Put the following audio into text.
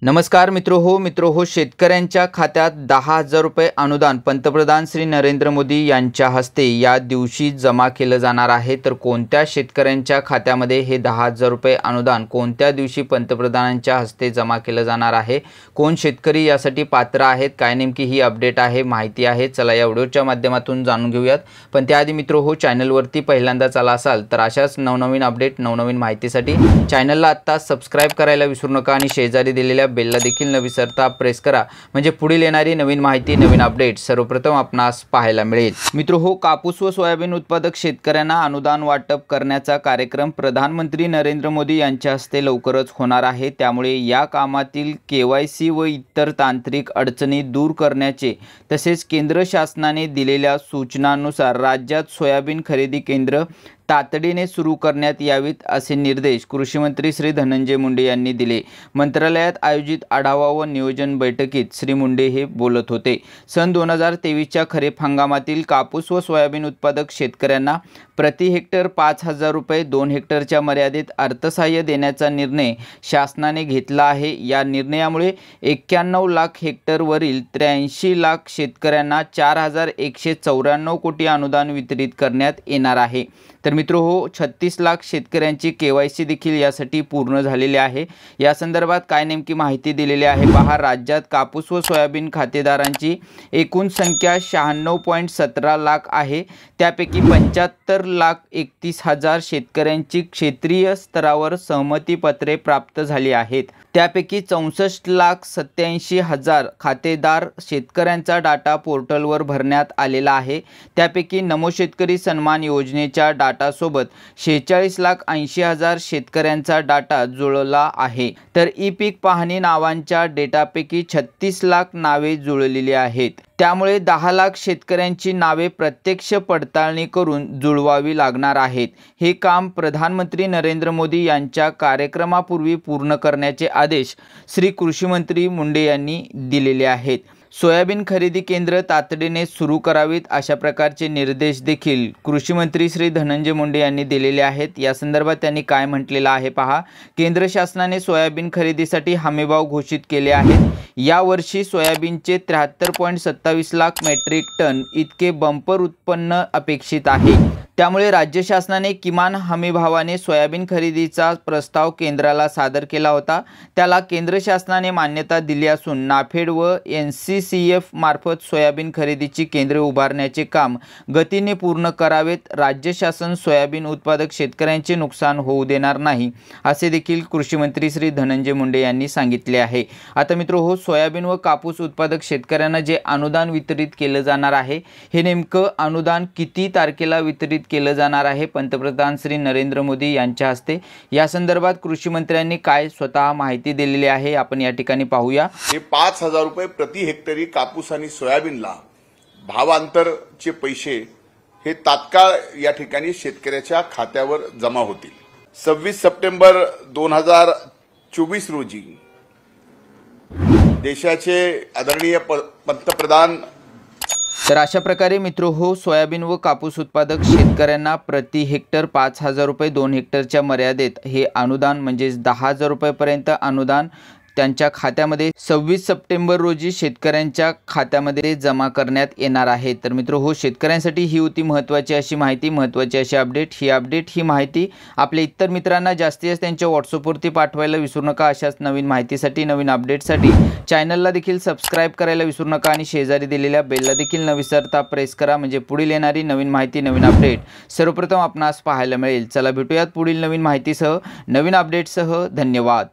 नमस्कार मित्रो शेतकऱ्यांच्या खात्यात 10,000 रुपये अनुदान पंतप्रधान श्री नरेंद्र मोदी यांच्या हस्ते या दिवशी जमा केलं जाणार आहे। तर कोणत्या शेतकऱ्यांच्या खात्यामध्ये हे 10,000 रुपये अनुदान कोणत्या दिवशी पंतप्रधानांच्या हस्ते जमा केलं जाणार आहे, कोण शेतकरी यासाठी पात्र आहेत, काय नेमकी ही अपडेट आहे, माहिती आहे, चला या व्हिडिओच्या माध्यमातून जाणून घेऊयात। पण त्याआधी मित्रो चॅनलवरती पहिल्यांदाच आला असाल तर अशाच नवनवीन अपडेट नवनवीन माहितीसाठी चॅनलला आता सबस्क्राइब करायला विसरू नका आणि शेजारी दिलेल्या बेलला देखील न विसरता प्रेस करा, म्हणजे पुढील येणारी नवीन माहिती नवीन अपडेट सर्वप्रथम आपणास पाहायला मिळेल। मित्रो कापूस व सोयाबीन उत्पादक शेतकऱ्यांना अनुदान वाटप करण्याचा कार्यक्रम प्रधानमंत्री नरेंद्र मोदी यांच्या हस्ते लवकरच होणार आहे। त्यामुळे या कामातील केवायसी व इतर तांत्रिक अडचणी दूर करण्याचे तसेच केंद्र शासनाने दिलेल्या सूचनांनुसार राज्यात सोयाबीन खरेदी केंद्र तातडीने सुरू करण्यात यावीत असे निर्देश कृषी मंत्री श्री धनंजय मुंडे यांनी दिले। मंत्रालयात आयोजित आढावा व नियोजन बैठकीत श्री मुंडे हे बोलत होते। सन 2023च्या खरीप हंगामातील कापूस व सोयाबीन उत्पादक शेतकऱ्यांना प्रति हेक्टर 5,000 रुपये 2 हेक्टरच्या मर्यादेत अर्थसहाय्य देण्याचा निर्णय शासनाने घेतला आहे। या निर्णयामुळे 91 लाख हेक्टरवरील 83 लाख शेतकऱ्यांना 4,194 कोटी अनुदान वितरित करण्यात येणार आहे। तर मित्रो 36 लाख शेतकऱ्यांची केवायसी देखील यासाठी पूर्ण झालेली आहे। या संदर्भात काय नेमकी माहिती दिलेली आहे पहा। राज्यात कापूस व सोयाबीन खातेदारांची एकूण संख्या 96.17 लाख आहे। त्यापैकी 75,31,000 शेतकऱ्यांची क्षेत्रीय स्तरावर सहमती पत्रे प्राप्त झाली आहेत। त्यापैकी 64,87,000 खातेदार शेतकऱ्यांचा डाटा पोर्टलवर भरण्यात आलेला आहे। त्यापैकी नमो शेतकरी सन्मान योजनेच्या डाटासोबत 46,80,000 शेतकऱ्यांचा डाटा जुळला आहे। तर ई पीक पाहणी नावांच्या डेटापैकी 36 लाख नावे जुळलेली आहेत। त्यामुळे 10 लाख शेतकऱ्यांची नावे प्रत्यक्ष पडताळणी करून जुळवावी लागणार आहेत। हे काम प्रधानमंत्री नरेंद्र मोदी यांच्या कार्यक्रमापूर्वी पूर्ण करण्याचे आदेश श्री कृषी मंत्री मुंडे यांनी दिलेले आहेत। सोयाबीन खरेदी केंद्र तातडीने सुरू करावीत अशा प्रकारचे निर्देश देखील कृषी मंत्री श्री धनंजय मुंडे यांनी दिलेले आहेत। या संदर्भात त्यांनी काय म्हटलेलं आहे पहा। केंद्र शासनाने सोयाबीन खरेदीसाठी हमीभाव घोषित केले आहेत। या वर्षी सोयाबीनचे 73.27 लाख मेट्रिक टन इतके बंपर उत्पन्न अपेक्षित आहे। त्यामुळे राज्य शासनाने किमान हमीभावाने सोयाबीन खरेदीचा प्रस्ताव केंद्राला सादर केला होता। त्याला केंद्र शासनाने मान्यता दिली असून नाफेड व NCCF मार्फत सोयाबीन खरेदीची केंद्रे उभारण्याचे काम गतीने पूर्ण करावेत। राज्य शासन सोयाबीन उत्पादक शेतकऱ्यांचे नुकसान होऊ देणार नाही असे देखील कृषी मंत्री श्री धनंजय मुंडे यांनी सांगितले आहे। आता मित्रो सोयाबीन व कापूस उत्पादक शेतकऱ्यांना जे अनुदान वितरित केले जाणार आहे, हे नेमकं अनुदान किती तारखेला वितरित केलं जाणार आहे पंतप्रधान श्री नरेंद्र मोदी यांच्या हस्ते, या संदर्भात कृषी मंत्र्यांनी काय स्वतः माहिती दिलेली आहे आपण या ठिकाणी पाहूया। हे 5,000 रुपये प्रति हेक्टरी कापूस आणि सोयाबीनला भावांतरचे पैसे हे तात्काळ या ठिकाणी शेतकऱ्याच्या खात्यावर जमा होतील। 26 सप्टेंबर 2024 रोजी देशाचे आदरणीय पंतप्रधान तर अशा प्रकारे मित्रो सोयाबीन व कापूस उत्पादक शेतकऱ्यांना प्रति हेक्टर 5,000 रुपये 2 हेक्टरच्या मर्यादेत हे अनुदान म्हणजे 10,000 रुपयेपर्यंत अनुदान त्यांच्या खात्यामध्ये 26 सप्टेंबर रोजी शेतकऱ्यांच्या खात्यामध्ये जमा करण्यात येणार आहे। तर मित्रो शेतकऱ्यांसाठी ही होती महत्त्वाची अशी माहिती, महत्त्वाची अशी अपडेट। ही माहिती आपल्या इतर मित्रांना जास्तीत जास्त त्यांच्या व्हॉट्सअपवरती पाठवायला विसरू नका। अशाच नवीन माहितीसाठी नवीन अपडेटसाठी चॅनलला देखील सबस्क्राइब करायला विसरू नका आणि शेजारी दिलेल्या बेलला देखील न विसरता प्रेस करा, म्हणजे पुढील येणारी नवीन माहिती नवीन अपडेट सर्वप्रथम आपणास पाहायला मिळेल। चला भेटूयात पुढील नवीन माहितीसह नवीन अपडेटसह। धन्यवाद।